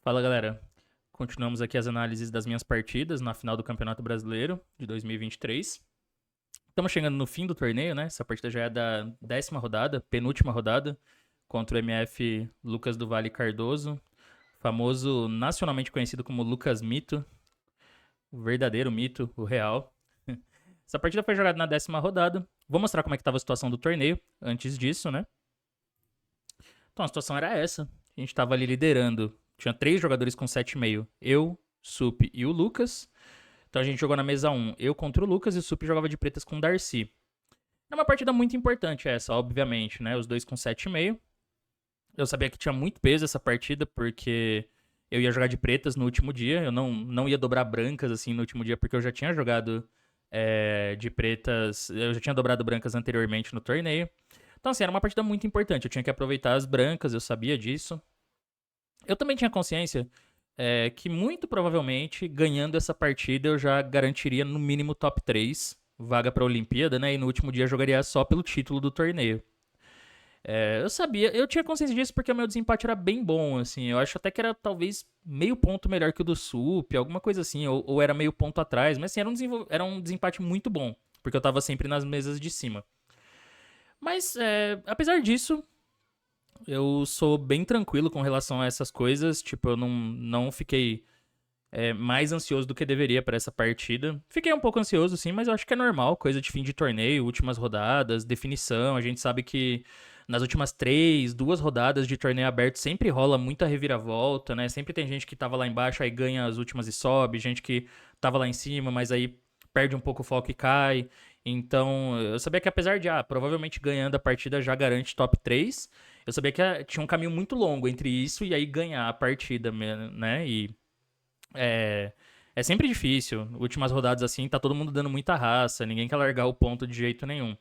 Fala, galera. Continuamos aqui as análises das minhas partidas na final do Campeonato Brasileiro de 2023. Estamos chegando no fim do torneio, né? Essa partida já é da 10ª rodada, penúltima rodada, contra o MF Lucas do Vale Cardoso, famoso nacionalmente conhecido como Lucas Mito, o verdadeiro mito, o real. Essa partida foi jogada na 10ª rodada. Vou mostrar como é que estava a situação do torneio antes disso, né? Então a situação era essa. A gente estava ali liderando. Tinha 3 jogadores com 7,5. Eu, Sup e o Lucas. Então a gente jogou na mesa 1. Eu contra o Lucas e o Sup jogava de pretas com o Darcy. É uma partida muito importante essa, obviamente, né? Os dois com 7,5. Eu sabia que tinha muito peso essa partida, porque eu ia jogar de pretas no último dia. Eu não ia dobrar brancas assim no último dia, porque eu já tinha jogado de pretas. Eu já tinha dobrado brancas anteriormente no torneio. Então, assim, era uma partida muito importante. Eu tinha que aproveitar as brancas, eu sabia disso. Eu também tinha consciência que muito provavelmente, ganhando essa partida, eu já garantiria no mínimo top 3, vaga pra Olimpíada, né? E no último dia eu jogaria só pelo título do torneio. Eu sabia, eu tinha consciência disso porque o meu desempate era bem bom, assim. Eu acho até que era talvez meio ponto melhor que o do Sup, alguma coisa assim, ou era meio ponto atrás, mas assim, era um desempate muito bom, porque eu tava sempre nas mesas de cima. Mas, apesar disso, eu sou bem tranquilo com relação a essas coisas. Tipo, eu não fiquei mais ansioso do que deveria para essa partida. Fiquei um pouco ansioso, sim, mas eu acho que é normal, coisa de fim de torneio, últimas rodadas, definição. A gente sabe que nas últimas 2 rodadas de torneio aberto sempre rola muita reviravolta, né? Sempre tem gente que tava lá embaixo, aí ganha as últimas e sobe, gente que tava lá em cima, mas aí perde um pouco o foco e cai. Então, eu sabia que apesar de, provavelmente ganhando a partida já garante top 3, eu sabia que tinha um caminho muito longo entre isso e aí ganhar a partida, né? E é, é sempre difícil. Últimas rodadas assim, tá todo mundo dando muita raça, ninguém quer largar o ponto de jeito nenhum.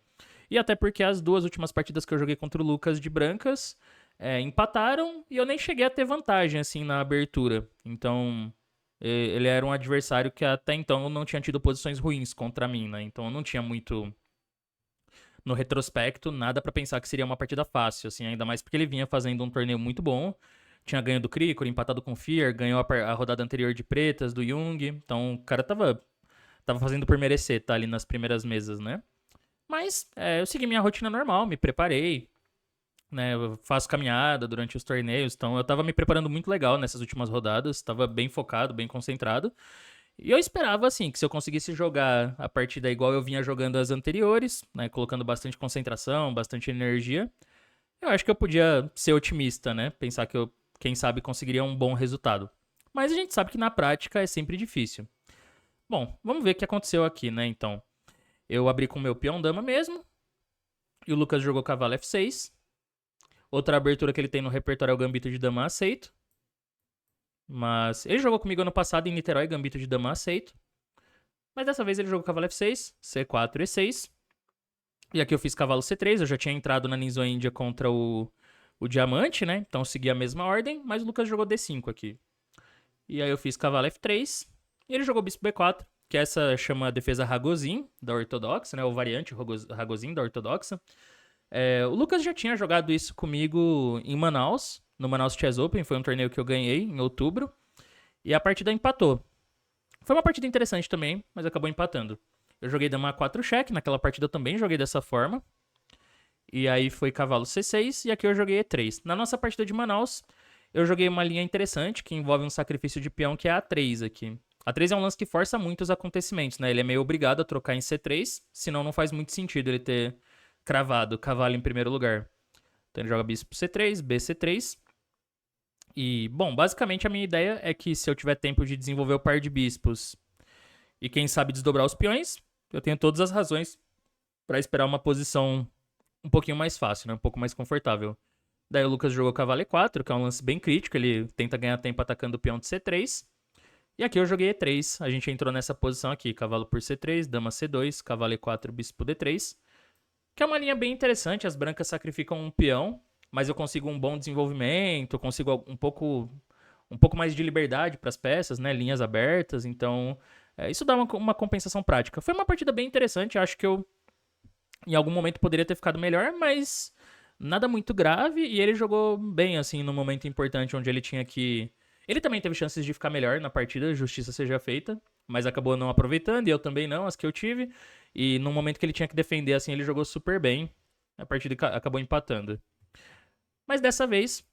E até porque as 2 últimas partidas que eu joguei contra o Lucas de brancas empataram e eu nem cheguei a ter vantagem assim na abertura. Então, ele era um adversário que até então não tinha tido posições ruins contra mim, né? Então eu não tinha muito no retrospecto nada pra pensar que seria uma partida fácil, assim, ainda mais porque ele vinha fazendo um torneio muito bom. Tinha ganho do Cricor, empatado com o Fear, ganhou a rodada anterior de pretas do Jung. Então o cara tava fazendo por merecer, tá ali nas primeiras mesas, né? Mas eu segui minha rotina normal, me preparei, né? Eu faço caminhada durante os torneios, então eu tava me preparando muito legal nessas últimas rodadas, tava bem focado, bem concentrado. E eu esperava, assim, que se eu conseguisse jogar a partida igual eu vinha jogando as anteriores, né? Colocando bastante concentração, bastante energia, eu acho que eu podia ser otimista, né? Pensar que eu, quem sabe, conseguiria um bom resultado. Mas a gente sabe que na prática é sempre difícil. Bom, vamos ver o que aconteceu aqui, né? Então, eu abri com o meu peão dama mesmo, e o Lucas jogou cavalo F6. Outra abertura que ele tem no repertório é o gambito de dama aceito. Mas ele jogou comigo ano passado em Niterói, gambito de dama aceito. Mas dessa vez ele jogou cavalo F6, C4 E6. E aqui eu fiz cavalo C3, eu já tinha entrado na Ninja Índia contra o diamante, né? Então eu segui a mesma ordem, mas o Lucas jogou D5 aqui. E aí eu fiz cavalo F3, e ele jogou bispo B4, que essa chama a defesa Ragozin, da ortodoxa, né? Ou variante Ragozin da ortodoxa. O Lucas já tinha jogado isso comigo em Manaus, no Manaus Chess Open, foi um torneio que eu ganhei em outubro, e a partida empatou. Foi uma partida interessante também, mas acabou empatando. Eu joguei dama A4 cheque, naquela partida eu também joguei dessa forma. E aí foi cavalo C6 e aqui eu joguei E3. Na nossa partida de Manaus, eu joguei uma linha interessante que envolve um sacrifício de peão que é a A3 aqui. A3 é um lance que força muito os acontecimentos, né? Ele é meio obrigado a trocar em C3, senão não faz muito sentido ele ter cravado o cavalo em primeiro lugar. Então ele joga bispo C3, BC3. E, bom, basicamente a minha ideia é que se eu tiver tempo de desenvolver o par de bispos e quem sabe desdobrar os peões, eu tenho todas as razões para esperar uma posição um pouquinho mais fácil, né? Um pouco mais confortável. Daí o Lucas jogou cavalo E4, que é um lance bem crítico, ele tenta ganhar tempo atacando o peão de C3. E aqui eu joguei E3, a gente entrou nessa posição aqui, cavalo por C3, dama C2, cavalo E4, bispo D3. Que é uma linha bem interessante, as brancas sacrificam um peão, mas eu consigo um bom desenvolvimento, eu consigo um pouco mais de liberdade para as peças, né? Linhas abertas, então isso dá uma compensação prática. Foi uma partida bem interessante, acho que eu em algum momento poderia ter ficado melhor, mas nada muito grave e ele jogou bem assim no momento importante onde ele tinha que Ele também teve chances de ficar melhor na partida, justiça seja feita, mas acabou não aproveitando, e eu também não, as que eu tive. E no momento que ele tinha que defender, assim, ele jogou super bem. A partida acabou empatando. Mas dessa vez,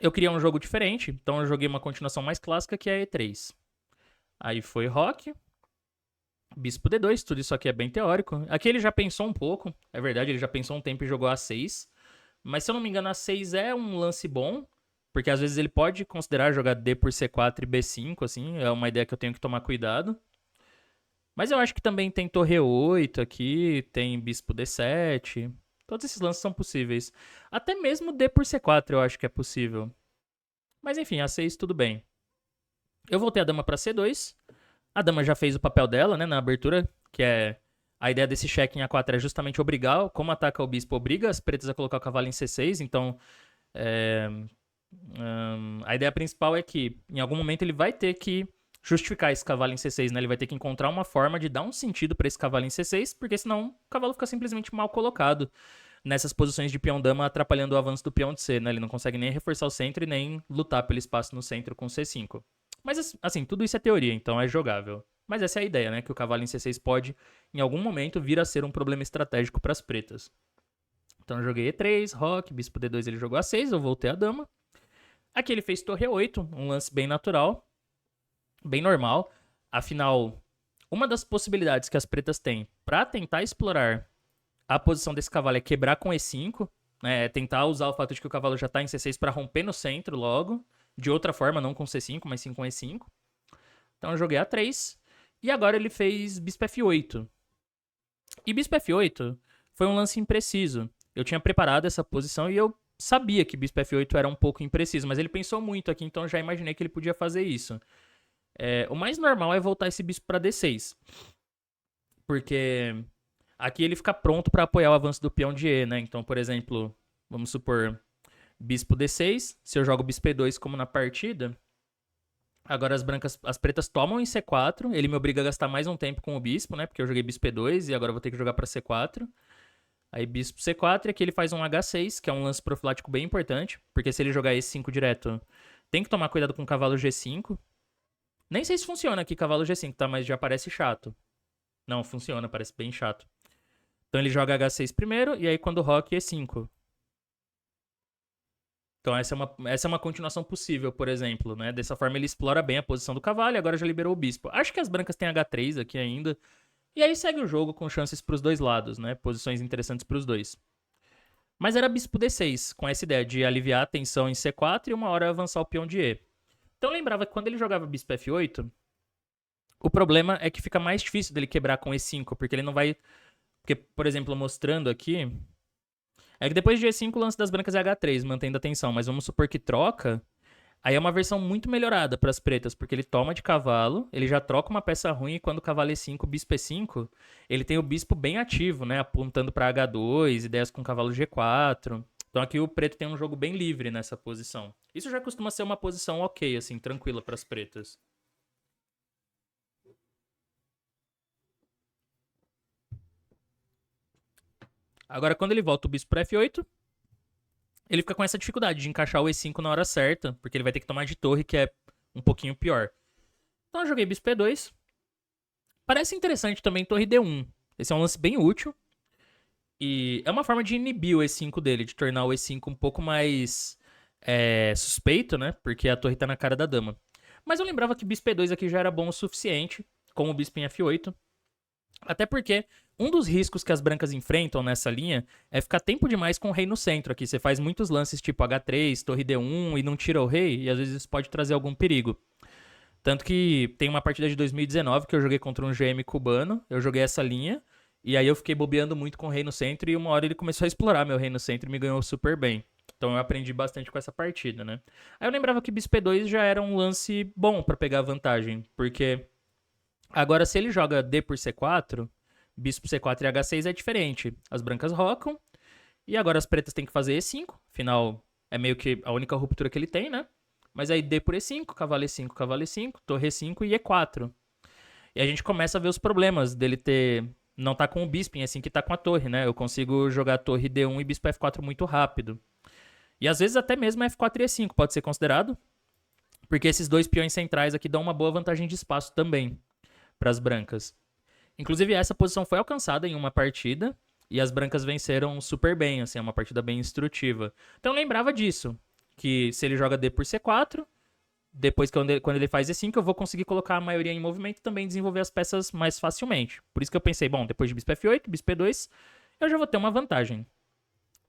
eu queria um jogo diferente, então eu joguei uma continuação mais clássica, que é a E3. Aí foi Rock, Bispo D2, tudo isso aqui é bem teórico. Aqui ele já pensou um pouco, é verdade, ele já pensou um tempo e jogou A6. Mas se eu não me engano, A6 é um lance bom, porque às vezes ele pode considerar jogar D por C4 e B5, assim, é uma ideia que eu tenho que tomar cuidado. Mas eu acho que também tem Torre 8 aqui, tem Bispo D7. Todos esses lances são possíveis. Até mesmo D por C4 eu acho que é possível. Mas enfim, A6 tudo bem. Eu voltei a dama para C2. A dama já fez o papel dela, né, na abertura, que é... A ideia desse cheque em A4 é justamente obrigar, como ataca o bispo, obriga as pretas a colocar o cavalo em C6, então... a ideia principal é que, em algum momento, ele vai ter que justificar esse cavalo em C6, né? Ele vai ter que encontrar uma forma de dar um sentido para esse cavalo em C6, porque senão o cavalo fica simplesmente mal colocado nessas posições de peão-dama, atrapalhando o avanço do peão de C, né? Ele não consegue nem reforçar o centro e nem lutar pelo espaço no centro com C5. Mas, assim, tudo isso é teoria, então é jogável. Mas essa é a ideia, né? Que o cavalo em C6 pode, em algum momento, vir a ser um problema estratégico para as pretas. Então eu joguei E3, Rock, Bispo D2 ele jogou A6, eu voltei a dama. Aqui ele fez Torre 8, um lance bem natural, bem normal. Afinal, uma das possibilidades que as pretas têm para tentar explorar a posição desse cavalo é quebrar com E5, né? É tentar usar o fato de que o cavalo já está em C6 para romper no centro logo. De outra forma, não com C5, mas sim com E5. Então eu joguei A3. E agora ele fez Bispo F8. E Bispo F8 foi um lance impreciso. Eu tinha preparado essa posição e eu sabia que Bispo F8 era um pouco impreciso, mas ele pensou muito aqui, então eu já imaginei que ele podia fazer isso. O mais normal é voltar esse bispo para D6. Porque aqui ele fica pronto para apoiar o avanço do peão de E, né? Então, por exemplo, vamos supor bispo D6. Se eu jogo bispo E2 como na partida, agora as pretas tomam em C4. Ele me obriga a gastar mais um tempo com o bispo, né? Porque eu joguei bispo E2 e agora eu vou ter que jogar para C4. Aí bispo C4 e aqui ele faz um H6, que é um lance profilático bem importante. Porque se ele jogar E5 direto, tem que tomar cuidado com o cavalo G5. Nem sei se funciona aqui cavalo G5, tá? Mas já parece chato. Não, funciona, parece bem chato. Então ele joga H6 primeiro, e aí quando rock, E5. Então essa é uma continuação possível, por exemplo, né? Dessa forma ele explora bem a posição do cavalo e agora já liberou o bispo. Acho que as brancas têm H3 aqui ainda. E aí segue o jogo com chances pros dois lados, né? Posições interessantes pros dois. Mas era bispo D6, com essa ideia de aliviar a tensão em C4 e uma hora avançar o peão de E. Então eu lembrava que quando ele jogava bispo F8, o problema é que fica mais difícil dele quebrar com E5, porque ele não vai... Porque, por exemplo, mostrando aqui... É que depois de E5 o lance das brancas é H3, mantendo a tensão, mas vamos supor que troca... Aí é uma versão muito melhorada para as pretas, porque ele toma de cavalo, ele já troca uma peça ruim e quando o cavalo E5, bispo E5, ele tem o bispo bem ativo, né? Apontando para H2, ideias com cavalo G4. Então aqui o preto tem um jogo bem livre nessa posição. Isso já costuma ser uma posição ok, assim, tranquila para as pretas. Agora, quando ele volta o bispo para F8, ele fica com essa dificuldade de encaixar o E5 na hora certa, porque ele vai ter que tomar de torre, que é um pouquinho pior. Então eu joguei bispo E2. Parece interessante também torre D1. Esse é um lance bem útil. E é uma forma de inibir o E5 dele, de tornar o E5 um pouco mais suspeito, né? Porque a torre tá na cara da dama. Mas eu lembrava que bispo E2 aqui já era bom o suficiente, com o bispo em F8. Até porque um dos riscos que as brancas enfrentam nessa linha é ficar tempo demais com o rei no centro aqui. Você faz muitos lances tipo H3, torre D1 e não tira o rei, e às vezes isso pode trazer algum perigo. Tanto que tem uma partida de 2019 que eu joguei contra um GM cubano, eu joguei essa linha, e aí eu fiquei bobeando muito com o rei no centro, e uma hora ele começou a explorar meu rei no centro e me ganhou super bem. Então eu aprendi bastante com essa partida, né? Aí eu lembrava que bispo E2 já era um lance bom pra pegar vantagem, porque agora se ele joga D por C4, bispo C4 e H6 é diferente. As brancas rocam, e agora as pretas têm que fazer E5, afinal é meio que a única ruptura que ele tem, né? Mas aí D por E5, cavalo E5, cavalo E5, torre E5 e E4. E a gente começa a ver os problemas dele ter... Não tá com o bispo, assim que tá com a torre, né? Eu consigo jogar torre D1 e bispo F4 muito rápido. E às vezes até mesmo F4 e E5 pode ser considerado. Porque esses dois peões centrais aqui dão uma boa vantagem de espaço também para as brancas. Inclusive, essa posição foi alcançada em uma partida e as brancas venceram super bem, assim, é uma partida bem instrutiva. Então eu lembrava disso, que se ele joga D por C4, depois quando ele faz E5, eu vou conseguir colocar a maioria em movimento e também desenvolver as peças mais facilmente. Por isso que eu pensei, bom, depois de bispo F8, bispo E2, eu já vou ter uma vantagem.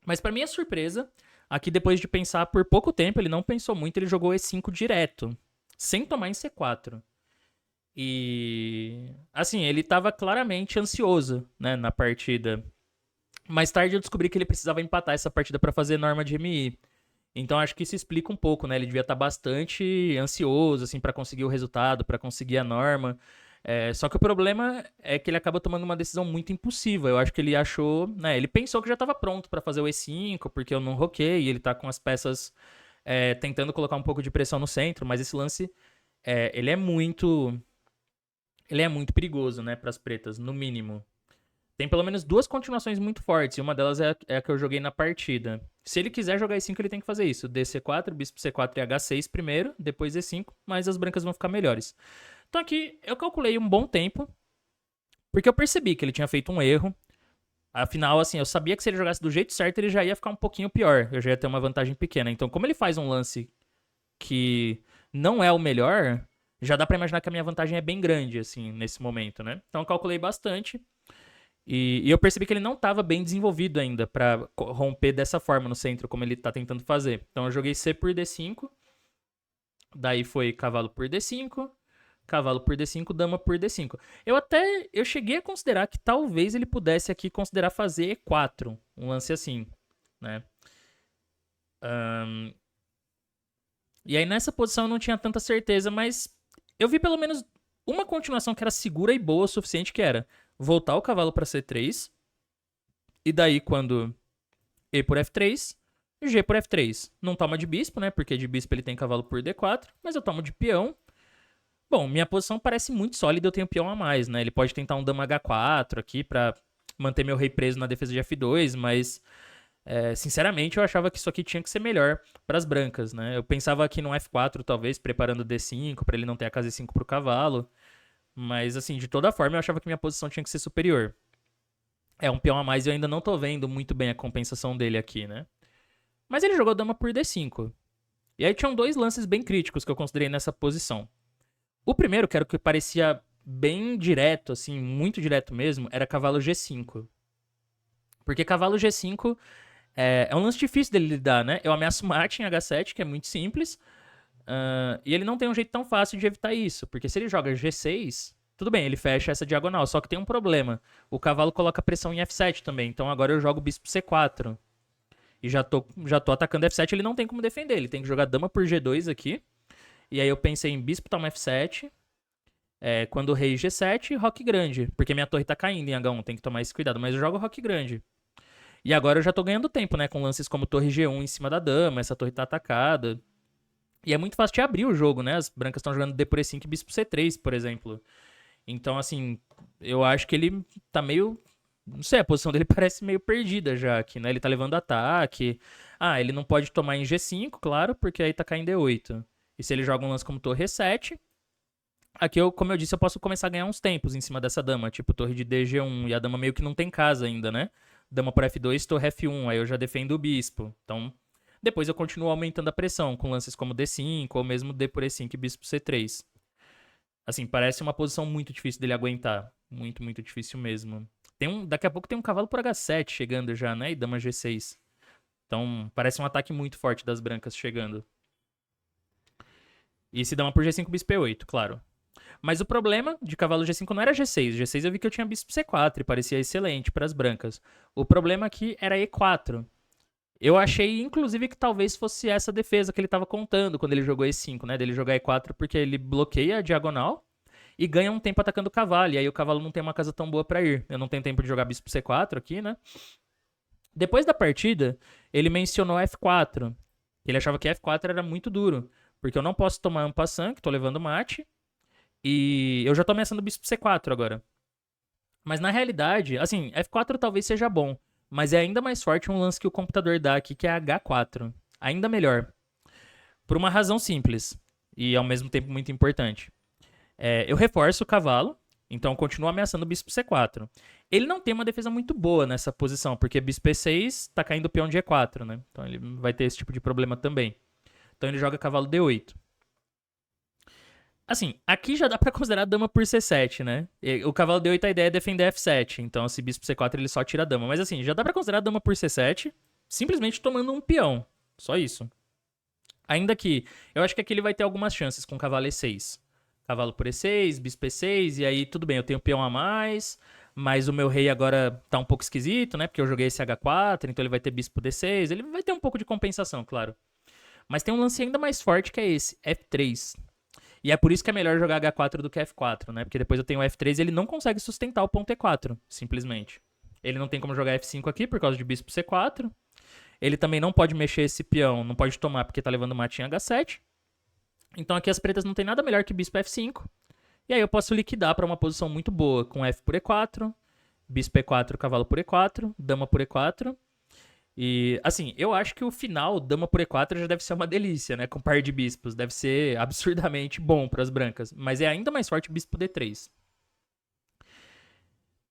Mas para minha surpresa, aqui depois de pensar por pouco tempo, ele não pensou muito, ele jogou E5 direto, sem tomar em C4. E assim, ele estava claramente ansioso, né, na partida. Mais tarde eu descobri que ele precisava empatar essa partida para fazer norma de MI. Então acho que isso explica um pouco, né? Ele devia estar bastante ansioso, assim, para conseguir o resultado, para conseguir a norma. Só que o problema é que ele acaba tomando uma decisão muito impulsiva. Eu acho que ele achou, né? Ele pensou que já estava pronto para fazer o E5, porque eu não roquei, e ele tá com as peças tentando colocar um pouco de pressão no centro, mas esse lance, ele é muito perigoso, né, para as pretas, no mínimo. Tem pelo menos duas continuações muito fortes, e uma delas é a que eu joguei na partida. Se ele quiser jogar E5, ele tem que fazer isso. DC4, bispo C4 e H6 primeiro, depois E5, mas as brancas vão ficar melhores. Então aqui eu calculei um bom tempo, porque eu percebi que ele tinha feito um erro. Afinal, assim, eu sabia que se ele jogasse do jeito certo, ele já ia ficar um pouquinho pior. Eu já ia ter uma vantagem pequena. Então, como ele faz um lance que não é o melhor, já dá pra imaginar que a minha vantagem é bem grande, assim, nesse momento, né? Então eu calculei bastante. E eu percebi que ele não estava bem desenvolvido ainda para romper dessa forma no centro, como ele está tentando fazer. Então eu joguei C por D5, daí foi cavalo por D5, cavalo por D5, dama por D5. Eu cheguei a considerar que talvez ele pudesse aqui considerar fazer E4, um lance assim, né? E aí nessa posição eu não tinha tanta certeza, mas eu vi pelo menos uma continuação que era segura e boa o suficiente, que era voltar o cavalo para C3, e daí quando E por F3, G por F3. Não toma de bispo, né? Porque de bispo ele tem cavalo por D4, mas eu tomo de peão. Bom, minha posição parece muito sólida, eu tenho peão a mais, né? Ele pode tentar um dama H4 aqui pra manter meu rei preso na defesa de F2, mas sinceramente eu achava que isso aqui tinha que ser melhor para as brancas, né? Eu pensava aqui no F4 talvez, preparando D5 para ele não ter a casa E5 pro cavalo, mas assim, de toda forma eu achava que minha posição tinha que ser superior. É um peão a mais e eu ainda não tô vendo muito bem a compensação dele aqui, né? Mas ele jogou dama por D5. E aí tinham dois lances bem críticos que eu considerei nessa posição. O primeiro, que era o que parecia bem direto, assim, muito direto mesmo, era cavalo G5. Porque cavalo G5 é um lance difícil dele lidar, né? Eu ameaço mate em H7, que é muito simples. E ele não tem um jeito tão fácil de evitar isso. Porque se ele joga G6, tudo bem, ele fecha essa diagonal. Só que tem um problema. O cavalo coloca pressão em F7 também. Então agora eu jogo bispo C4. E já tô atacando F7, ele não tem como defender. Ele tem que jogar dama por G2 aqui. E aí eu pensei em bispo toma F7. Quando o rei G7, roque grande. Porque minha torre tá caindo em H1, tem que tomar esse cuidado. Mas eu jogo roque grande. E agora eu já tô ganhando tempo, né? Com lances como torre G1 em cima da dama. Essa torre tá atacada. E é muito fácil de abrir o jogo, né? As brancas estão jogando D por E5 e bispo C3, por exemplo. Então, assim, eu acho que ele tá meio... Não sei, a posição dele parece meio perdida já aqui, né? Ele tá levando ataque. Ele não pode tomar em G5, claro, porque aí tá caindo D8. E se ele joga um lance como torre E7, aqui, como eu disse, eu posso começar a ganhar uns tempos em cima dessa dama. Tipo, torre de DG1. E a dama meio que não tem casa ainda, né? Dama por F2, torre F1. Aí eu já defendo o bispo. Então, depois eu continuo aumentando a pressão com lances como D5 ou mesmo D por E5 e bispo C3. Assim, parece uma posição muito difícil dele aguentar. Muito, muito difícil mesmo. Daqui a pouco tem um cavalo por H7 chegando já, né? E dama G6. Então, parece um ataque muito forte das brancas chegando. E se dama por G5, bispo E8, claro. Mas o problema de cavalo G5 não era G6. G6 eu vi que eu tinha bispo C4 e parecia excelente para as brancas. O problema aqui era E4. Eu achei, inclusive, que talvez fosse essa defesa que ele estava contando quando ele jogou E5, né? Dele jogar E4 porque ele bloqueia a diagonal e ganha um tempo atacando o cavalo. E aí o cavalo não tem uma casa tão boa pra ir. Eu não tenho tempo de jogar bispo C4 aqui, né? Depois da partida, ele mencionou F4. Ele achava que F4 era muito duro. Porque eu não posso tomar en passant, que tô levando mate. E eu já tô ameaçando bispo C4 agora. Mas na realidade, assim, F4 talvez seja bom. Mas é ainda mais forte um lance que o computador dá aqui, que é H4. Ainda melhor. Por uma razão simples. e ao mesmo tempo muito importante. Eu reforço o cavalo, então eu continuo ameaçando o bispo C4. Ele não tem uma defesa muito boa nessa posição, porque bispo E6 tá caindo o peão de E4, né? Então ele vai ter esse tipo de problema também. Então ele joga cavalo D8. Assim, aqui já dá pra considerar a dama por C7, né? O cavalo D8, a ideia é defender F7. Então, esse bispo C4, ele só tira a dama. Mas assim, já dá pra considerar a dama por C7, simplesmente tomando um peão. Só isso. Ainda que, eu acho que aqui ele vai ter algumas chances com cavalo E6. Cavalo por E6, bispo E6, e aí tudo bem, eu tenho peão a mais, mas o meu rei agora tá um pouco esquisito, né? Porque eu joguei esse H4, então ele vai ter bispo D6, ele vai ter um pouco de compensação, claro. Mas tem um lance ainda mais forte que é esse, F3. E é por isso que é melhor jogar H4 do que F4, né? Porque depois eu tenho o F3 e ele não consegue sustentar o ponto E4, simplesmente. Ele não tem como jogar F5 aqui por causa de bispo C4. Ele também não pode mexer esse peão, não pode tomar porque tá levando mate em H7. Então aqui as pretas não tem nada melhor que bispo F5. E aí eu posso liquidar para uma posição muito boa com F por E4, bispo E4, cavalo por E4, dama por E4. E, assim, eu acho que o final, dama por E4, já deve ser uma delícia, né? Com par de bispos. Deve ser absurdamente bom para as brancas. Mas é ainda mais forte bispo D3.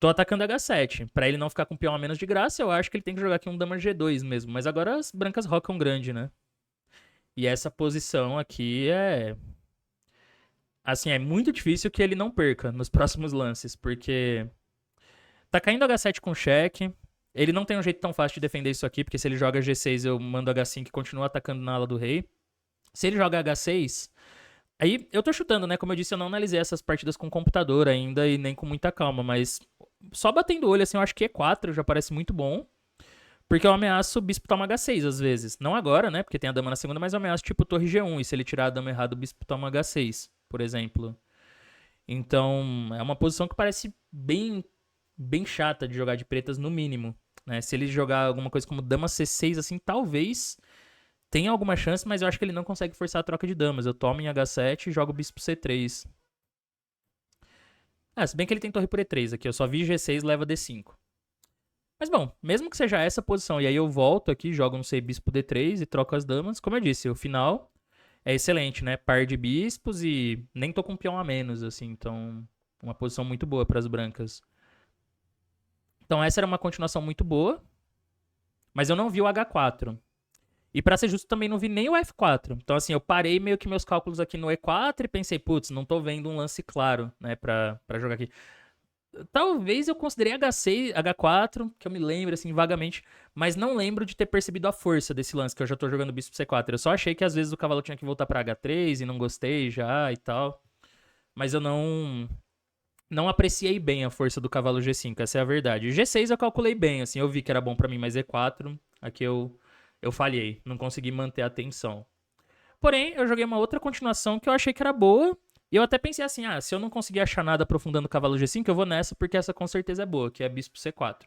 Tô atacando H7. Pra ele não ficar com peão a menos de graça, eu acho que ele tem que jogar aqui um dama G2 mesmo. Mas agora as brancas rocam grande, né? E essa posição aqui é... Assim, é muito difícil que ele não perca nos próximos lances. Porque tá caindo H7 com cheque. Ele não tem um jeito tão fácil de defender isso aqui, porque se ele joga G6, eu mando H5 e continuo atacando na ala do rei. Se ele joga H6, aí eu tô chutando, né? Como eu disse, eu não analisei essas partidas com computador ainda e nem com muita calma, mas só batendo o olho, assim, eu acho que E4 já parece muito bom, porque eu ameaço o bispo toma H6 às vezes. Não agora, né? Porque tem a dama na segunda, mas eu ameaço tipo torre G1, e se ele tirar a dama errada, o bispo toma H6, por exemplo. Então, é uma posição que parece bem chata de jogar de pretas no mínimo. Né? Se ele jogar alguma coisa como dama C6, assim, talvez tenha alguma chance, mas eu acho que ele não consegue forçar a troca de damas. Eu tomo em H7 e jogo bispo C3. Se bem que ele tem torre por E3 aqui, eu só vi G6 leva D5. Mas bom, mesmo que seja essa posição, e aí eu volto aqui, jogo, não sei, bispo D3 e troco as damas, como eu disse, o final é excelente, né? Par de bispos e nem tô com um peão a menos, assim, então uma posição muito boa para as brancas. Então essa era uma continuação muito boa, mas eu não vi o H4. E pra ser justo, também não vi nem o F4. Então assim, eu parei meio que meus cálculos aqui no E4 e pensei, putz, não tô vendo um lance claro, né, pra jogar aqui. Talvez eu considerei H6, H4, que eu me lembro, assim, vagamente, mas não lembro de ter percebido a força desse lance, que eu já tô jogando bispo C4. Eu só achei que às vezes o cavalo tinha que voltar pra H3 e não gostei já e tal. Mas eu não apreciei bem a força do cavalo G5, essa é a verdade. G6 eu calculei bem, assim, eu vi que era bom pra mim, mas E4, aqui eu falhei, não consegui manter a atenção. Porém, eu joguei uma outra continuação que eu achei que era boa, e eu até pensei assim, se eu não conseguir achar nada aprofundando o cavalo G5, eu vou nessa, porque essa com certeza é boa, que é bispo C4.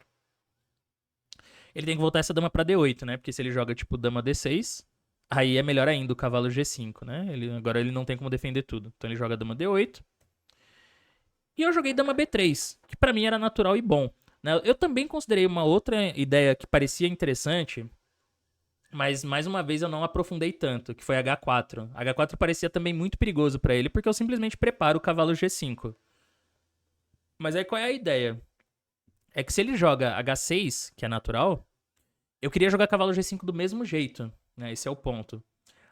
Ele tem que voltar essa dama pra D8, né, porque se ele joga tipo dama D6, aí é melhor ainda o cavalo G5, né, agora ele não tem como defender tudo. Então ele joga dama D8, e eu joguei dama B3, que pra mim era natural e bom. Né? Eu também considerei uma outra ideia que parecia interessante, mas mais uma vez eu não aprofundei tanto, que foi H4. H4 parecia também muito perigoso pra ele, porque eu simplesmente preparo o cavalo G5. Mas aí qual é a ideia? É que se ele joga H6, que é natural, eu queria jogar cavalo G5 do mesmo jeito. Né? Esse é o ponto.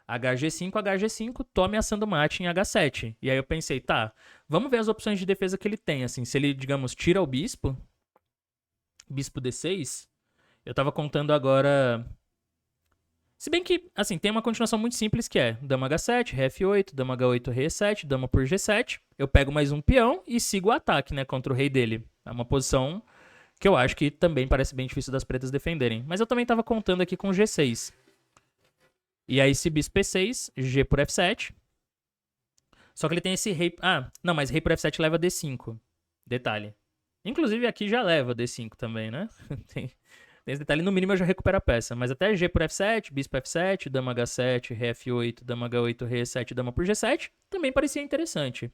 HG5, HG5, tô ameaçando mate em H7. E aí eu pensei, tá, vamos ver as opções de defesa que ele tem, assim. Se ele, digamos, tira o bispo D6, eu tava contando agora... Se bem que, assim, tem uma continuação muito simples que é dama H7, ré F8, dama H8, rei E7, dama por G7. Eu pego mais um peão e sigo o ataque, né, contra o rei dele. É uma posição que eu acho que também parece bem difícil das pretas defenderem. Mas eu também tava contando aqui com G6. E aí, se bispo P6, G por F7. Só que ele tem esse rei... não, mas rei por F7 leva D5. Detalhe. Inclusive, aqui já leva D5 também, né? tem esse detalhe. No mínimo, eu já recupero a peça. Mas até G por F7, bispo F7, dama H7, rei F8, dama H8, rei E7, dama por G7, também parecia interessante.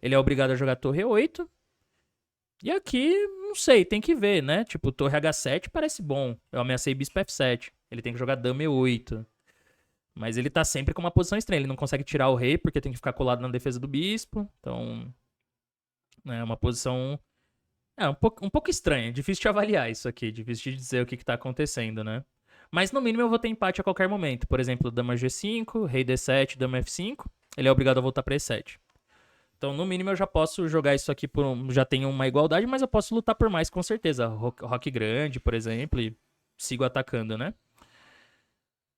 Ele é obrigado a jogar torre E8. E aqui, não sei, tem que ver, né? Tipo, torre H7 parece bom. Eu ameacei bispo F7. Ele tem que jogar dama E8. Mas ele tá sempre com uma posição estranha. Ele não consegue tirar o rei porque tem que ficar colado na defesa do bispo. Então, é uma posição um pouco estranha. Difícil de avaliar isso aqui. Difícil de dizer o que tá acontecendo, né? Mas no mínimo eu vou ter empate a qualquer momento. Por exemplo, dama G5, rei D7, dama F5. Ele é obrigado a voltar pra E7. Então, no mínimo, eu já posso jogar isso aqui por já tenho uma igualdade, mas eu posso lutar por mais, com certeza. Rock grande, por exemplo, e sigo atacando, né?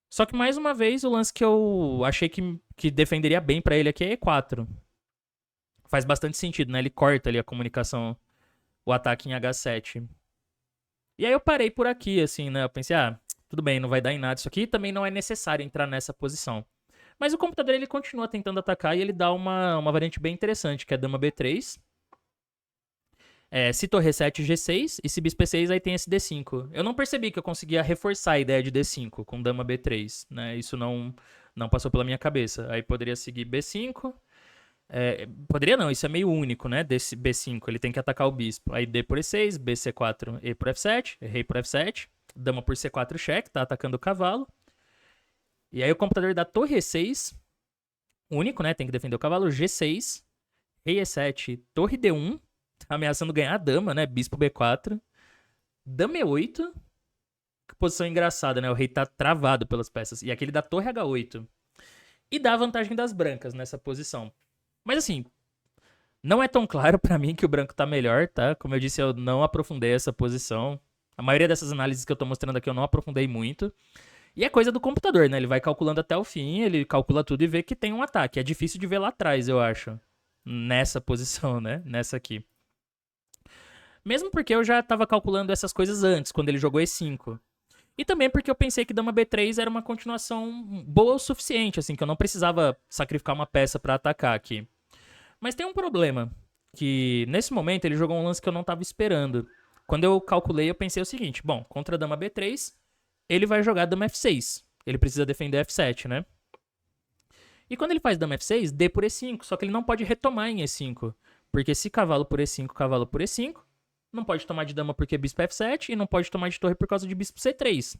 Só que, mais uma vez, o lance que eu achei que defenderia bem pra ele aqui é E4. Faz bastante sentido, né? Ele corta ali a comunicação, o ataque em H7. E aí eu parei por aqui, assim, né? Eu pensei, tudo bem, não vai dar em nada isso aqui. Também não é necessário entrar nessa posição. Mas o computador, ele continua tentando atacar e ele dá uma variante bem interessante, que é dama B3. Se torre 7, G6, e se bispo E6, aí tem esse D5. Eu não percebi que eu conseguia reforçar a ideia de D5 com dama B3, né? Isso não passou pela minha cabeça. Aí poderia seguir B5. Poderia não, isso é meio único, né? Desse B5, ele tem que atacar o bispo. Aí D por E6, BC4, E por F7, rei por F7, dama por C4, cheque, tá atacando o cavalo. E aí o computador dá torre E6, único, né? Tem que defender o cavalo, G6, rei E7, torre D1, tá ameaçando ganhar a dama, né? Bispo B4, dama E8, que posição engraçada, né? O rei tá travado pelas peças. E aqui ele dá torre H8. E dá a vantagem das brancas nessa posição. Mas assim, não é tão claro pra mim que o branco tá melhor, tá? Como eu disse, eu não aprofundei essa posição. A maioria dessas análises que eu tô mostrando aqui eu não aprofundei muito. E é coisa do computador, né? Ele vai calculando até o fim, ele calcula tudo e vê que tem um ataque. É difícil de ver lá atrás, eu acho. Nessa posição, né? Nessa aqui. Mesmo porque eu já tava calculando essas coisas antes, quando ele jogou E5. E também porque eu pensei que dama B3 era uma continuação boa o suficiente, assim, que eu não precisava sacrificar uma peça pra atacar aqui. Mas tem um problema, que nesse momento ele jogou um lance que eu não tava esperando. Quando eu calculei, eu pensei o seguinte, bom, contra dama B3, ele vai jogar dama F6. Ele precisa defender F7, né? E quando ele faz dama F6, D por E5, só que ele não pode retomar em E5. Porque se cavalo por E5, cavalo por E5, não pode tomar de dama porque bispo F7 e não pode tomar de torre por causa de bispo C3.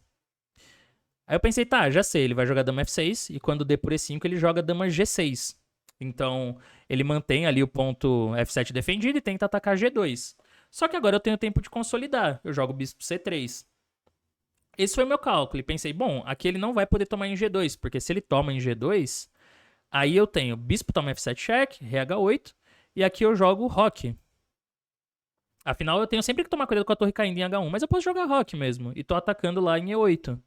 Aí eu pensei, tá, já sei, ele vai jogar dama F6 e quando D por E5 ele joga dama G6. Então ele mantém ali o ponto F7 defendido e tenta atacar G2. Só que agora eu tenho tempo de consolidar, eu jogo bispo C3. Esse foi o meu cálculo e pensei, bom, aqui ele não vai poder tomar em G2, porque se ele toma em G2, aí eu tenho bispo toma F7 check, rei H8, e aqui eu jogo roque. Afinal, eu tenho sempre que tomar cuidado com a torre caindo em H1, mas eu posso jogar roque mesmo. E tô atacando lá em E8.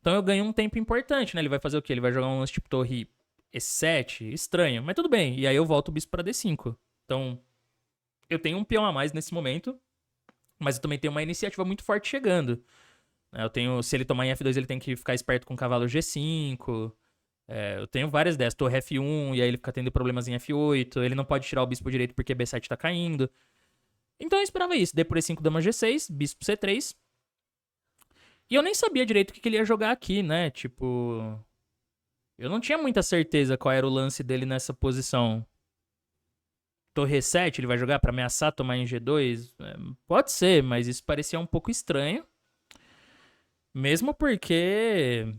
Então eu ganho um tempo importante, né? Ele vai fazer o quê? Ele vai jogar um lance tipo torre E7, estranho, mas tudo bem. E aí eu volto o bispo pra D5. Então, eu tenho um peão a mais nesse momento, mas eu também tenho uma iniciativa muito forte chegando. Eu tenho, se ele tomar em F2, ele tem que ficar esperto com o cavalo G5. Eu tenho várias dessas, torre F1, e aí ele fica tendo problemas em F8. Ele não pode tirar o bispo direito porque B7 tá caindo. Então eu esperava isso. D por E5, dama G6, bispo C3. E eu nem sabia direito o que ele ia jogar aqui, né? Tipo, eu não tinha muita certeza qual era o lance dele nessa posição. Torre E7 ele vai jogar pra ameaçar tomar em G2? Pode ser, mas isso parecia um pouco estranho. Mesmo porque...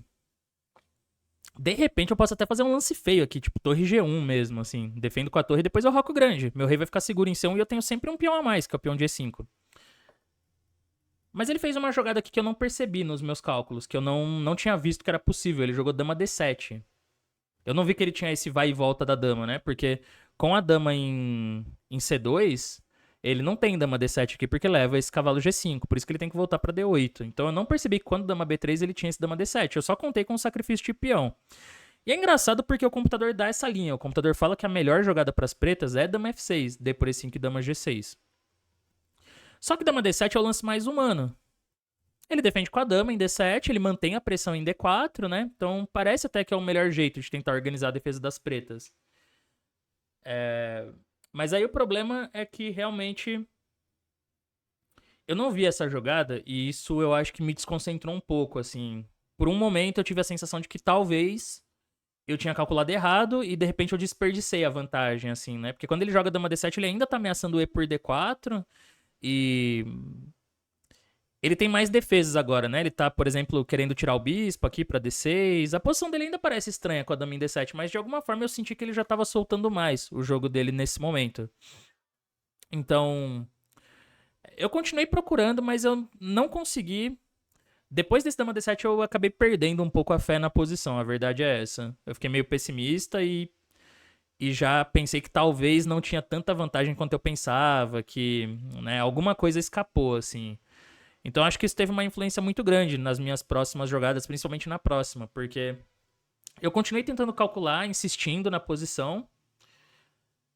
De repente eu posso até fazer um lance feio aqui, tipo torre G1 mesmo, assim. Defendo com a torre e depois eu roco grande. Meu rei vai ficar seguro em C1 e eu tenho sempre um peão a mais, que é o peão de E5. Mas ele fez uma jogada aqui que eu não percebi nos meus cálculos, que eu não tinha visto que era possível. Ele jogou dama D7. Eu não vi que ele tinha esse vai e volta da dama, né? Porque com a dama em C2, ele não tem dama D7 aqui porque leva esse cavalo G5. Por isso que ele tem que voltar pra D8. Então eu não percebi que quando dama B3 ele tinha esse dama D7. Eu só contei com o sacrifício de peão. E é engraçado porque o computador dá essa linha. O computador fala que a melhor jogada pras pretas é dama F6, D por E5 e dama G6. Só que dama D7 é o lance mais humano. Ele defende com a dama em D7, ele mantém a pressão em D4, né? Então parece até que é o melhor jeito de tentar organizar a defesa das pretas. Mas aí o problema é que realmente eu não vi essa jogada e isso eu acho que me desconcentrou um pouco, assim. Por um momento eu tive a sensação de que talvez eu tinha calculado errado e de repente eu desperdicei a vantagem, assim, né? Porque quando ele joga dama D7 ele ainda tá ameaçando o E por D4 e Ele tem mais defesas agora, né? Ele tá, por exemplo, querendo tirar o bispo aqui pra D6. A posição dele ainda parece estranha com a dama em D7, mas de alguma forma eu senti que ele já tava soltando mais o jogo dele nesse momento. Então, eu continuei procurando, mas eu não consegui. Depois desse dama D7 eu acabei perdendo um pouco a fé na posição, a verdade é essa. Eu fiquei meio pessimista e já pensei que talvez não tinha tanta vantagem quanto eu pensava, que, né, alguma coisa escapou, assim. Então acho que isso teve uma influência muito grande nas minhas próximas jogadas, principalmente na próxima, porque eu continuei tentando calcular, insistindo na posição,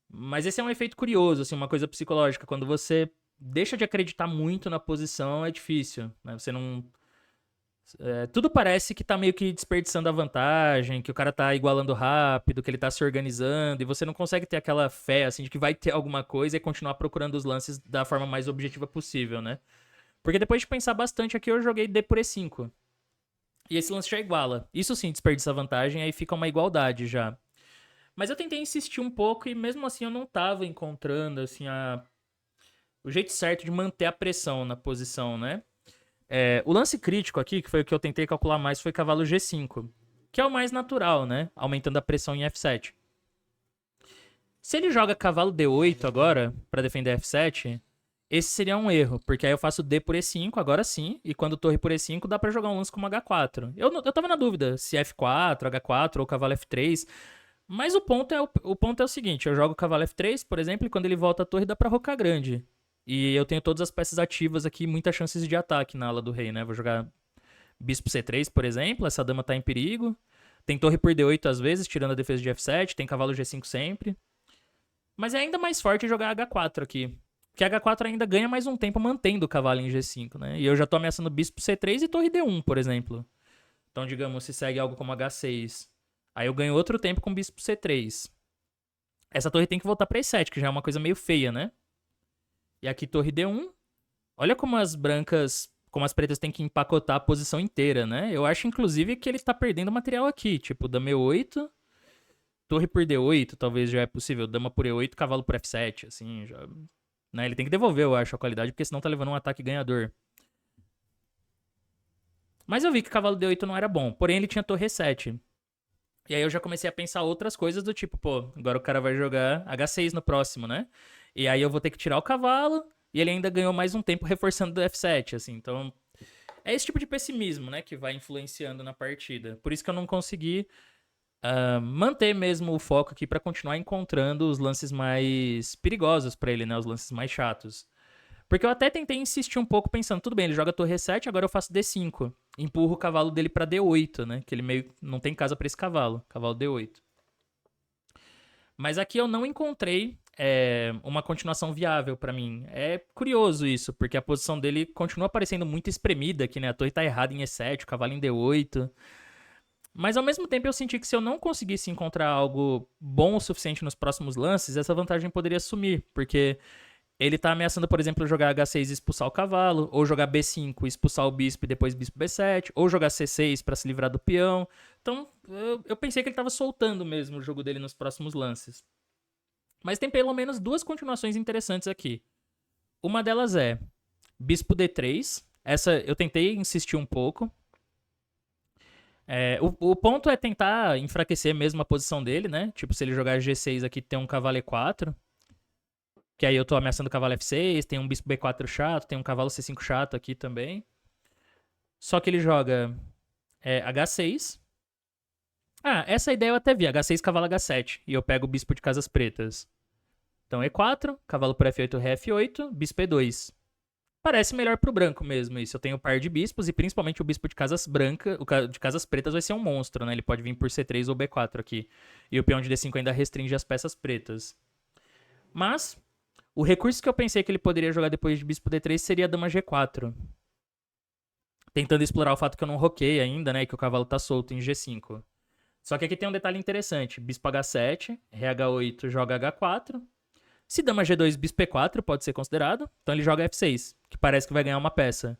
mas esse é um efeito curioso, assim, uma coisa psicológica. Quando você deixa de acreditar muito na posição, é difícil, né? Você não. Tudo parece que tá meio que desperdiçando a vantagem, que o cara tá igualando rápido, que ele tá se organizando, e você não consegue ter aquela fé, assim, de que vai ter alguma coisa e continuar procurando os lances da forma mais objetiva possível, né? Porque depois de pensar bastante aqui, eu joguei D por E5. E esse lance já iguala. Isso sim desperdiça a vantagem, aí fica uma igualdade já. Mas eu tentei insistir um pouco e mesmo assim eu não tava encontrando, assim, o jeito certo de manter a pressão na posição, né? O lance crítico aqui, que foi o que eu tentei calcular mais, foi cavalo G5. Que é o mais natural, né? Aumentando a pressão em F7. Se ele joga cavalo D8 agora, pra defender F7, esse seria um erro, porque aí eu faço D por E5, agora sim, e quando torre por E5 dá pra jogar um lance como H4. Eu tava na dúvida se F4, H4 ou cavalo F3, mas o ponto é o seguinte, eu jogo cavalo F3, por exemplo, e quando ele volta a torre dá pra rocar grande. E eu tenho todas as peças ativas aqui, muitas chances de ataque na ala do rei, né? Vou jogar bispo C3, por exemplo, essa dama tá em perigo. Tem torre por D8 às vezes, tirando a defesa de F7, tem cavalo G5 sempre. Mas é ainda mais forte jogar H4 aqui. Porque H4 ainda ganha mais um tempo mantendo o cavalo em G5, né? E eu já tô ameaçando bispo C3 e torre D1, por exemplo. Então, digamos, se segue algo como H6. Aí eu ganho outro tempo com bispo C3. Essa torre tem que voltar pra E7, que já é uma coisa meio feia, né? E aqui torre D1. Olha como as pretas têm que empacotar a posição inteira, né? Eu acho, inclusive, que ele tá perdendo material aqui. Tipo, dama E8, torre por D8, talvez já é possível. Dama por E8, cavalo por F7, assim, já... Né? Ele tem que devolver, eu acho, a qualidade, porque senão tá levando um ataque ganhador. Mas eu vi que cavalo D8 não era bom, porém ele tinha torre E7. E aí eu já comecei a pensar outras coisas do tipo, pô, agora o cara vai jogar H6 no próximo, né? E aí eu vou ter que tirar o cavalo, e ele ainda ganhou mais um tempo reforçando do F7, assim. Então, é esse tipo de pessimismo, né, que vai influenciando na partida. Por isso que eu não consegui manter mesmo o foco aqui pra continuar encontrando os lances mais perigosos pra ele, né, os lances mais chatos. Porque eu até tentei insistir um pouco pensando, tudo bem, ele joga torre E7, agora eu faço D5. Empurro o cavalo dele pra D8, né? Que ele meio não tem casa pra esse cavalo. Cavalo D8. Mas aqui eu não encontrei uma continuação viável pra mim. É curioso isso, porque a posição dele continua parecendo muito espremida aqui, né? A torre tá errada em E7, o cavalo em D8. Mas ao mesmo tempo eu senti que se eu não conseguisse encontrar algo bom o suficiente nos próximos lances, essa vantagem poderia sumir. Porque ele tá ameaçando, por exemplo, jogar H6 e expulsar o cavalo, ou jogar B5 e expulsar o bispo e depois bispo B7, ou jogar C6 pra se livrar do peão. Então, eu pensei que ele tava soltando mesmo o jogo dele nos próximos lances. Mas tem pelo menos duas continuações interessantes aqui. Uma delas é bispo D3. Essa eu tentei insistir um pouco. O ponto é tentar enfraquecer mesmo a posição dele, né? Tipo, se ele jogar G6 aqui, tem um cavalo E4. Que aí eu tô ameaçando o cavalo F6, tem um bispo B4 chato, tem um cavalo C5 chato aqui também. Só que ele joga H6. Ah, essa ideia eu até vi, H6, cavalo H7. E eu pego o bispo de casas pretas. Então E4, cavalo por F8, ré F8, bispo E2. Parece melhor pro branco mesmo isso. Eu tenho um par de bispos e principalmente o bispo de casas brancas, o de casas pretas vai ser um monstro, né? Ele pode vir por C3 ou B4 aqui. E o peão de D5 ainda restringe as peças pretas. Mas o recurso que eu pensei que ele poderia jogar depois de bispo D3 seria a dama G4. Tentando explorar o fato que eu não roquei ainda, né? E que o cavalo tá solto em G5. Só que aqui tem um detalhe interessante. Bispo H7, ré H8, joga H4. Se dama G2, bispo E4 pode ser considerado. Então ele joga F6, que parece que vai ganhar uma peça.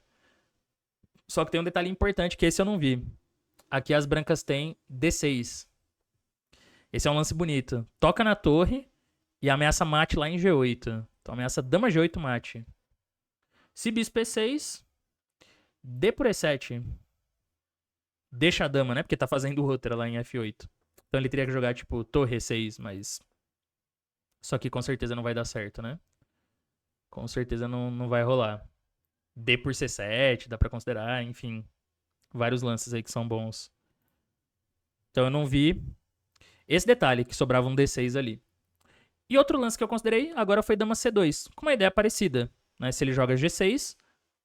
Só que tem um detalhe importante que esse eu não vi. Aqui as brancas têm D6. Esse é um lance bonito. Toca na torre e ameaça mate lá em G8. Então ameaça dama G8 mate. Se bispo E6, D por E7. Deixa a dama, né? Porque tá fazendo outra lá em F8. Então ele teria que jogar, tipo, torre E6, mas... Só que com certeza não vai dar certo, né? Com certeza não vai rolar. D por C7, dá pra considerar, enfim. Vários lances aí que são bons. Então eu não vi esse detalhe, que sobrava um D6 ali. E outro lance que eu considerei agora foi dama C2, com uma ideia parecida. Né? Se ele joga G6,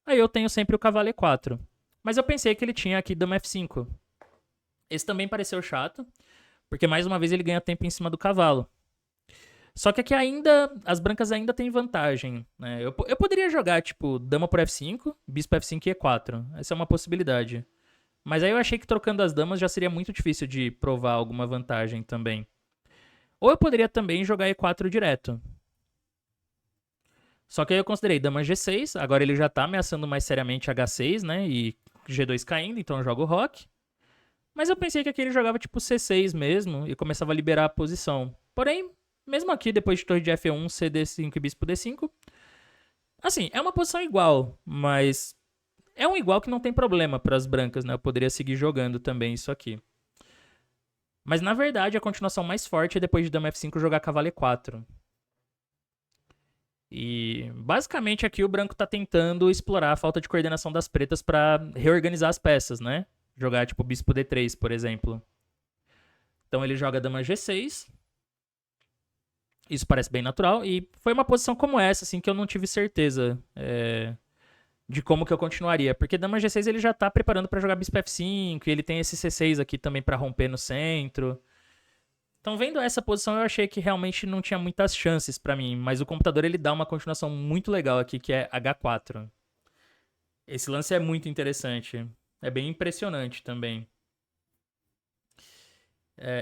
aí eu tenho sempre o cavalo E4. Mas eu pensei que ele tinha aqui dama F5. Esse também pareceu chato, porque mais uma vez ele ganha tempo em cima do cavalo. Só que aqui ainda, as brancas ainda têm vantagem. Né? Eu poderia jogar, tipo, dama por F5, bispo F5 e E4. Essa é uma possibilidade. Mas aí eu achei que trocando as damas já seria muito difícil de provar alguma vantagem também. Ou eu poderia também jogar E4 direto. Só que aí eu considerei dama G6, agora ele já tá ameaçando mais seriamente H6, né? E G2 caindo, então eu jogo roque. Mas eu pensei que aqui ele jogava tipo C6 mesmo e começava a liberar a posição. Porém, mesmo aqui, depois de torre de F1, CD5 e bispo D5, assim, é uma posição igual, mas é um igual que não tem problema para as brancas, né? Eu poderia seguir jogando também isso aqui. Mas na verdade, a continuação mais forte é depois de dama F5 jogar cavalo E4. E basicamente aqui o branco tá tentando explorar a falta de coordenação das pretas para reorganizar as peças, né? Jogar tipo bispo D3, por exemplo. Então ele joga dama G6. Isso parece bem natural. E foi uma posição como essa, assim, que eu não tive certeza de como que eu continuaria. Porque dama G6 ele já tá preparando para jogar bispo F5. E ele tem esse C6 aqui também para romper no centro. Então, vendo essa posição, eu achei que realmente não tinha muitas chances pra mim. Mas o computador ele dá uma continuação muito legal aqui, que é H4. Esse lance é muito interessante. É bem impressionante também.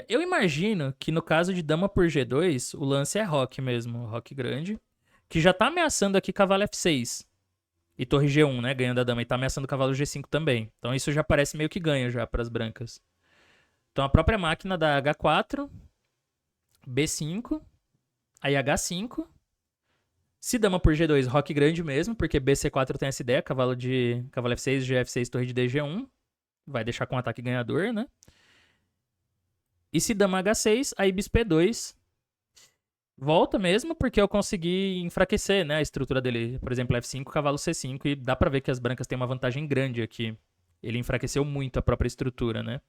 Eu imagino que no caso de dama por G2, o lance é roque mesmo, roque grande. Que já tá ameaçando aqui cavalo F6. E torre G1, né? Ganhando a dama. E tá ameaçando cavalo G5 também. Então isso já parece meio que ganho já para as brancas. Então a própria máquina dá H4, B5, aí H5. Se dama por G2, roque grande mesmo, porque BC4 tem essa ideia, cavalo F6, GF6, torre de DG1. Vai deixar com ataque ganhador, né? E se dama H6, aí bispo E2. Volta mesmo, porque eu consegui enfraquecer, né, a estrutura dele. Por exemplo, F5, cavalo C5, e dá pra ver que as brancas têm uma vantagem grande aqui. Ele enfraqueceu muito a própria estrutura, né?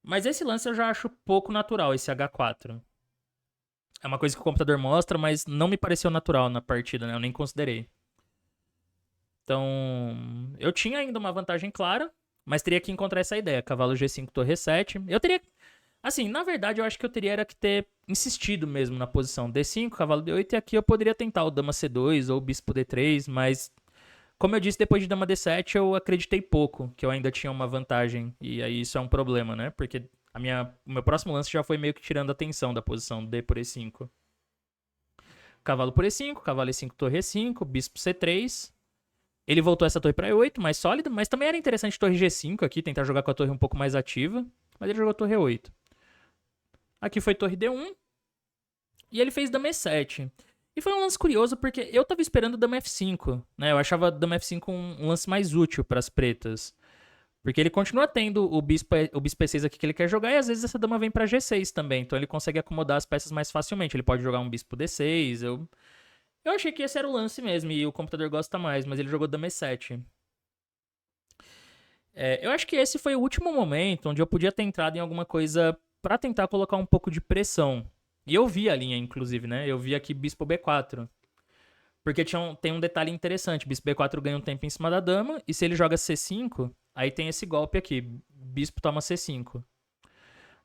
Mas esse lance eu já acho pouco natural, esse H4. É uma coisa que o computador mostra, mas não me pareceu natural na partida, né? Eu nem considerei. Então, eu tinha ainda uma vantagem clara, mas teria que encontrar essa ideia. Cavalo G5, torre 7. Eu teria... Assim, na verdade, eu acho que eu teria era que ter insistido mesmo na posição D5, cavalo D8, e aqui eu poderia tentar o dama C2 ou bispo D3, mas... Como eu disse, depois de dama D7, eu acreditei pouco que eu ainda tinha uma vantagem. E aí isso é um problema, né? Porque o meu próximo lance já foi meio que tirando a atenção da posição D por E5. Cavalo por E5, cavalo E5, torre E5, bispo C3. Ele voltou essa torre para E8, mais sólida, mas também era interessante torre G5 aqui, tentar jogar com a torre um pouco mais ativa. Mas ele jogou torre E8. Aqui foi torre D1. E ele fez dama E7. E foi um lance curioso porque eu tava esperando dama F5, né? Eu achava dama F5 um lance mais útil para as pretas. Porque ele continua tendo o bispo E6 aqui que ele quer jogar e às vezes essa dama vem para G6 também. Então ele consegue acomodar as peças mais facilmente. Ele pode jogar um bispo D6. Eu achei que esse era o lance mesmo e o computador gosta mais, mas ele jogou dama E7. Eu acho que esse foi o último momento onde eu podia ter entrado em alguma coisa para tentar colocar um pouco de pressão. E eu vi a linha, inclusive, né? Eu vi aqui bispo B4. Porque tem um detalhe interessante. Bispo B4 ganha um tempo em cima da dama. E se ele joga C5, aí tem esse golpe aqui. Bispo toma C5.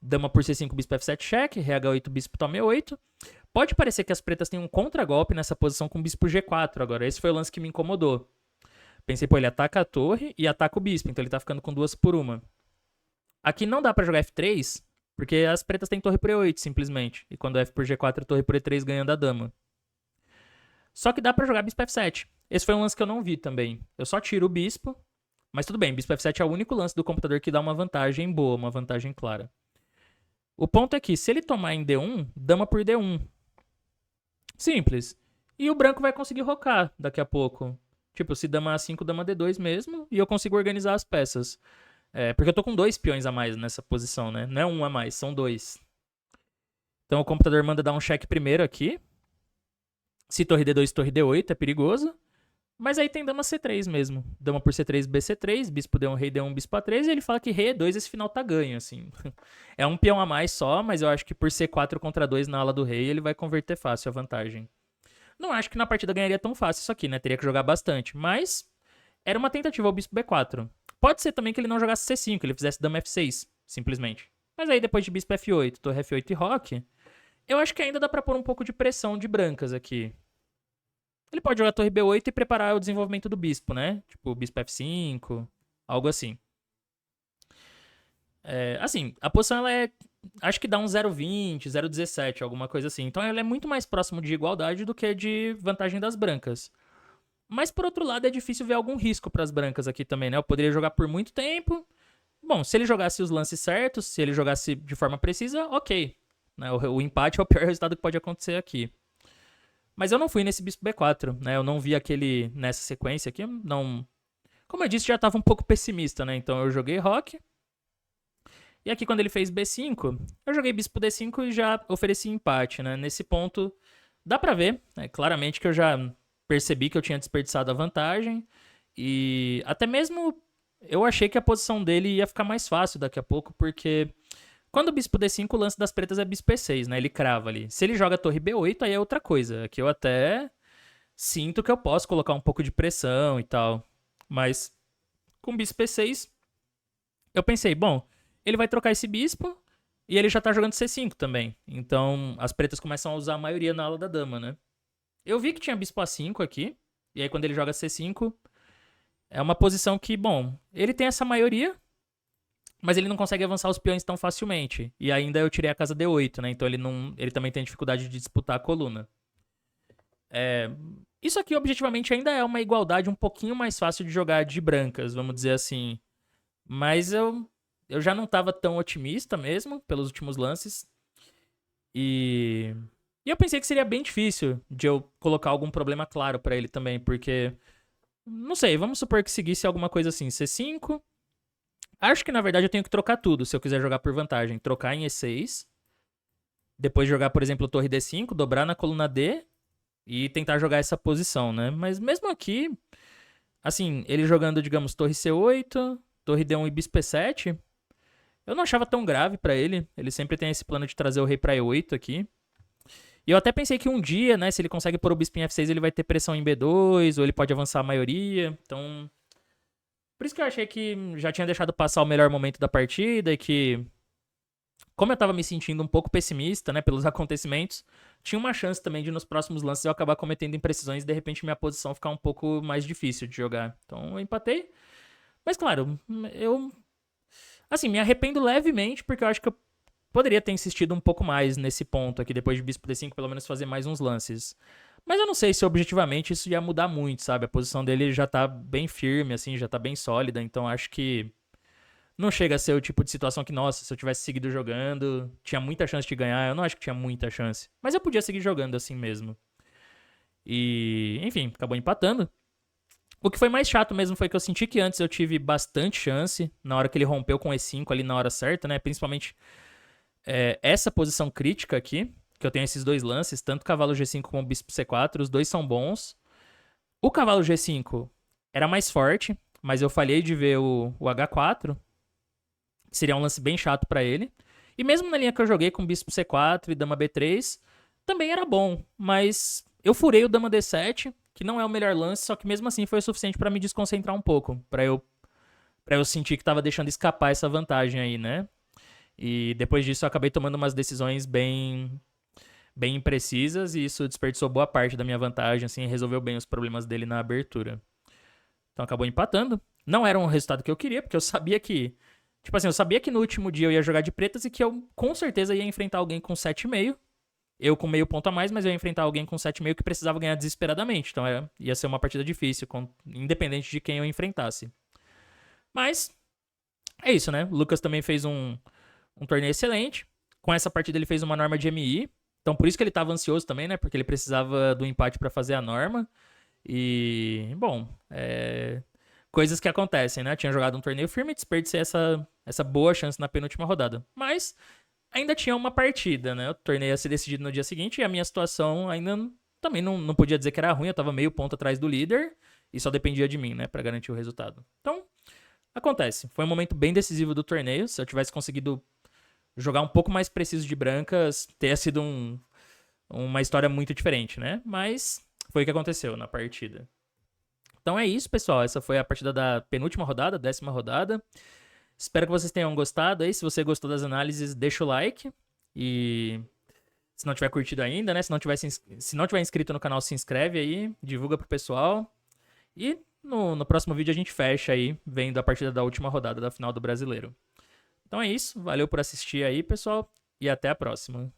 Dama por C5, bispo F7 cheque. RH8, bispo toma E8. Pode parecer que as pretas têm um contragolpe nessa posição com bispo G4 agora. Esse foi o lance que me incomodou. Pensei, pô, ele ataca a torre e ataca o bispo. Então ele tá ficando com 2 por 1. Aqui não dá pra jogar F3, porque as pretas têm torre por E8, simplesmente. E quando F por G4, torre por E3 ganhando a dama. Só que dá pra jogar bispo F7. Esse foi um lance que eu não vi também. Eu só tiro o bispo. Mas tudo bem, bispo F7 é o único lance do computador que dá uma vantagem boa, uma vantagem clara. O ponto é que, se ele tomar em D1, dama por D1. Simples. E o branco vai conseguir rocar daqui a pouco. Tipo, se dama A5, dama D2 mesmo, e eu consigo organizar as peças. Porque eu tô com 2 peões a mais nessa posição, né? Não é um a mais, são 2. Então o computador manda dar um cheque primeiro aqui. Se torre D2, torre D8, é perigoso. Mas aí tem dama C3 mesmo. Dama por C3, BC3, bispo D1, rei D1, bispo A3, e ele fala que rei E2 esse final tá ganho, assim. É um peão a mais só, mas eu acho que por C4 contra 2 na ala do rei, ele vai converter fácil a vantagem. Não acho que na partida ganharia tão fácil isso aqui, né? Teria que jogar bastante, mas era uma tentativa ao bispo B4. Pode ser também que ele não jogasse C5, ele fizesse dama F6, simplesmente. Mas aí depois de bispo F8, torre F8 e roque, eu acho que ainda dá pra pôr um pouco de pressão de brancas aqui. Ele pode jogar torre B8 e preparar o desenvolvimento do bispo, né? Tipo, bispo F5, algo assim. Assim, a posição ela é. Acho que dá um 0,20, 0,17, alguma coisa assim. Então ela é muito mais próximo de igualdade do que de vantagem das brancas. Mas por outro lado, é difícil ver algum risco para as brancas aqui também, né? Eu poderia jogar por muito tempo. Bom, se ele jogasse os lances certos, se ele jogasse de forma precisa, ok. Né? O empate é o pior resultado que pode acontecer aqui. Mas eu não fui nesse bispo B4, né? Eu não vi aquele nessa sequência aqui. Não. Como eu disse, já estava um pouco pessimista, né? Então eu joguei roque. E aqui quando ele fez B5, eu joguei bispo D5 e já ofereci empate, né? Nesse ponto, dá pra ver, né? Claramente que eu já percebi que eu tinha desperdiçado a vantagem. E até mesmo eu achei que a posição dele ia ficar mais fácil daqui a pouco, porque quando o bispo D5, o lance das pretas é bispo E6, né? Ele crava ali. Se ele joga torre B8, aí é outra coisa. Aqui eu até sinto que eu posso colocar um pouco de pressão e tal. Mas com bispo E6, eu pensei, bom, ele vai trocar esse bispo e ele já tá jogando C5 também. Então as pretas começam a usar a maioria na ala da dama, né? Eu vi que tinha bispo A5 aqui. E aí quando ele joga C5, é uma posição que, bom, ele tem essa maioria, mas ele não consegue avançar os peões tão facilmente. E ainda eu tirei a casa D8, né? Então ele também tem dificuldade de disputar a coluna. Isso aqui, objetivamente, ainda é uma igualdade um pouquinho mais fácil de jogar de brancas, vamos dizer assim. Mas eu já não estava tão otimista mesmo, pelos últimos lances. E eu pensei que seria bem difícil de eu colocar algum problema claro pra ele também, porque... Não sei, vamos supor que seguisse alguma coisa assim, C5. Acho que, na verdade, eu tenho que trocar tudo, se eu quiser jogar por vantagem. Trocar em E6. Depois jogar, por exemplo, torre D5, dobrar na coluna D e tentar jogar essa posição, né? Mas mesmo aqui, assim, ele jogando, digamos, torre C8, torre D1 e bispo E7, eu não achava tão grave pra ele. Ele sempre tem esse plano de trazer o rei pra E8 aqui. E eu até pensei que um dia, né, se ele consegue pôr o bispo em F6, ele vai ter pressão em B2, ou ele pode avançar a maioria. Então, por isso que eu achei que já tinha deixado passar o melhor momento da partida e que, como eu tava me sentindo um pouco pessimista, né, pelos acontecimentos, tinha uma chance também de nos próximos lances eu acabar cometendo imprecisões e de repente minha posição ficar um pouco mais difícil de jogar. Então eu empatei. Mas claro, eu assim, me arrependo levemente porque eu acho que eu poderia ter insistido um pouco mais nesse ponto aqui, depois de bispo D5, pelo menos fazer mais uns lances. Mas eu não sei se objetivamente isso ia mudar muito, sabe? A posição dele já tá bem firme, assim, já tá bem sólida, então acho que não chega a ser o tipo de situação que, nossa, se eu tivesse seguido jogando, tinha muita chance de ganhar. Eu não acho que tinha muita chance. Mas eu podia seguir jogando assim mesmo. E, enfim, acabou empatando. O que foi mais chato mesmo foi que eu senti que antes eu tive bastante chance, na hora que ele rompeu com E5 ali na hora certa, né? Principalmente essa posição crítica aqui, que eu tenho esses dois lances, tanto cavalo G5 como bispo C4, os dois são bons. O cavalo G5 era mais forte, mas eu falhei de ver o H4, que seria um lance bem chato pra ele. E mesmo na linha que eu joguei com bispo C4 e dama B3, também era bom, mas eu furei o dama D7, que não é o melhor lance, só que mesmo assim foi o suficiente pra me desconcentrar um pouco, pra eu sentir que tava deixando escapar essa vantagem aí, né? E depois disso eu acabei tomando umas decisões bem imprecisas e isso desperdiçou boa parte da minha vantagem, assim, resolveu bem os problemas dele na abertura. Então acabou empatando. Não era um resultado que eu queria, porque eu sabia que... Tipo assim, eu sabia que no último dia eu ia jogar de pretas e que eu com certeza ia enfrentar alguém com 7,5. Eu com meio ponto a mais, mas eu ia enfrentar alguém com 7,5 que precisava ganhar desesperadamente. Então ia ser uma partida difícil, independente de quem eu enfrentasse. Mas é isso, né? O Lucas também fez um torneio excelente. Com essa partida ele fez uma norma de MI. Então por isso que ele estava ansioso também, né? Porque ele precisava do empate para fazer a norma. E, bom, coisas que acontecem, né? Tinha jogado um torneio firme e desperdicei essa boa chance na penúltima rodada. Mas ainda tinha uma partida, né? O torneio ia ser decidido no dia seguinte e a minha situação ainda também não podia dizer que era ruim. Eu tava meio ponto atrás do líder e só dependia de mim, né? Pra garantir o resultado. Então, acontece. Foi um momento bem decisivo do torneio. Se eu tivesse conseguido jogar um pouco mais preciso de brancas, teria sido uma história muito diferente, né? Mas foi o que aconteceu na partida. Então é isso, pessoal. Essa foi a partida da penúltima rodada, 10ª rodada. Espero que vocês tenham gostado aí. Se você gostou das análises, deixa o like. E se não tiver curtido ainda, né? Se não tiver inscrito no canal, se inscreve aí, divulga pro pessoal. E no próximo vídeo a gente fecha aí, vendo a partida da última rodada da final do Brasileiro. Então é isso. Valeu por assistir aí, pessoal. E até a próxima.